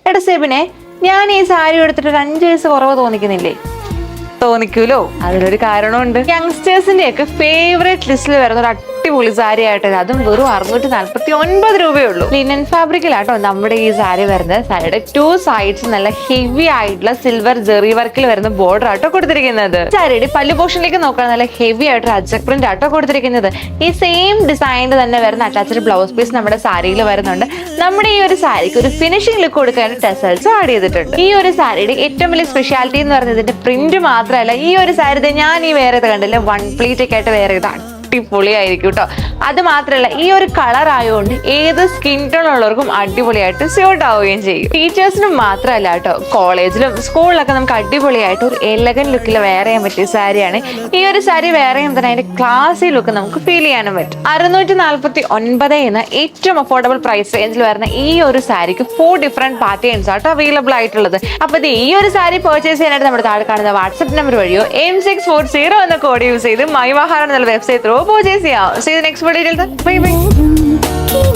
എടാ സെബിനെ, ഞാൻ ഈ സാരി എടുത്തിട്ട് ഒരു 5 വയസ്സ് കുറവ് തോന്നിക്കുന്നില്ലേ? തോന്നിക്കൂലോ. അതിനൊരു കാരണമുണ്ട്. യങ്സ്റ്റേഴ്സിന്റെ ഒക്കെ ഫേവറേറ്റ് ലിസ്റ്റിൽ വരുന്ന ഒരു അടിപൊളി സാരി ആയിട്ട്, അതും വെറും 649 രൂപയേ ഉള്ളൂ. ലിനൻ ഫാബ്രിക്കിലാട്ടോ നമ്മുടെ ഈ സാരി വരുന്നത്. സാരിയുടെ 2 സൈഡ്സ് നല്ല ഹെവി ആയിട്ടുള്ള സിൽവർ ജെറി വർക്കിൽ വരുന്ന ബോർഡർ ആട്ടോ കൊടുത്തിരിക്കുന്നത്. സാരിയുടെ പല്ലു പോർഷനിലേക്ക് നോക്കാൻ നല്ല ഹെവി ആയിട്ട് അജക് പ്രിന്റ് ആട്ടോ കൊടുത്തിരിക്കുന്നത്. ഈ സെയിം ഡിസൈനിൽ തന്നെ വരുന്ന അറ്റാച്ച്ഡ് ബ്ലൗസ് പീസ് നമ്മുടെ സാരിയിൽ വരുന്നുണ്ട്. നമ്മുടെ ഈ ഒരു സാരിക്ക് ഒരു ഫിനിഷിംഗ് ലുക്ക് കൊടുക്കാൻ ടെസൽസ് ആഡ് ചെയ്തിട്ടുണ്ട്. ഈ ഒരു സാരിയുടെ ഏറ്റവും വലിയ സ്പെഷ്യാലിറ്റി എന്ന് പറയുന്നത് ഇതിന്റെ പ്രിന്റ് മാത്രമല്ല, ഈ ഒരു സാരി ഞാൻ ഈ വേറെ കണ്ടില്ല, 1 പ്ലീറ്റ് ഒക്കെ ആയിട്ട് വേറെ അടിപൊളിയായിരിക്കും കേട്ടോ. അത് മാത്രമല്ല, ഈ ഒരു കളർ ആയതുകൊണ്ട് ഏത് സ്കിൻ ടോൺ ഉള്ളവർക്കും അടിപൊളിയായിട്ട് സ്യൂട്ട് ആവുകയും ചെയ്യും. ടീച്ചേഴ്സിനും മാത്രമല്ല കേട്ടോ, കോളേജിലും സ്കൂളിലൊക്കെ നമുക്ക് അടിപൊളിയായിട്ട് ഒരു എലഗൻ ലുക്കിൽ വെയർ ചെയ്യാൻ പറ്റിയ സാരിയാണ് ഈ ഒരു സാരി. വെയർ ചെയ്യുമ്പോൾ തന്നെ അതിന്റെ ക്ലാസി ലുക്ക് നമുക്ക് ഫീൽ ചെയ്യാനും പറ്റും. 649 എന്ന ഏറ്റവും അഫോർഡബിൾ പ്രൈസ് റേഞ്ചിൽ വരുന്ന ഈ ഒരു സാരിക്ക് 4 ഡിഫറെന്റ് പാറ്റേൺസ് ആട്ടോ അവൈലബിൾ ആയിട്ടുള്ളത്. അപ്പൊ ഈ ഒരു സാരി പർച്ചേസ് ചെയ്യാനായിട്ട് നമ്മുടെ താഴെ കാണുന്ന വാട്സ്ആപ്പ് നമ്പർ വഴിയോ M640 എന്ന കോഡ് യൂസ് ചെയ്ത് മൈവാഹാരം എന്നുള്ള വെബ്സൈറ്റ് ത്രൂ പർച്ചേസ് ചെയ്യാം. See you next video. Bye bye.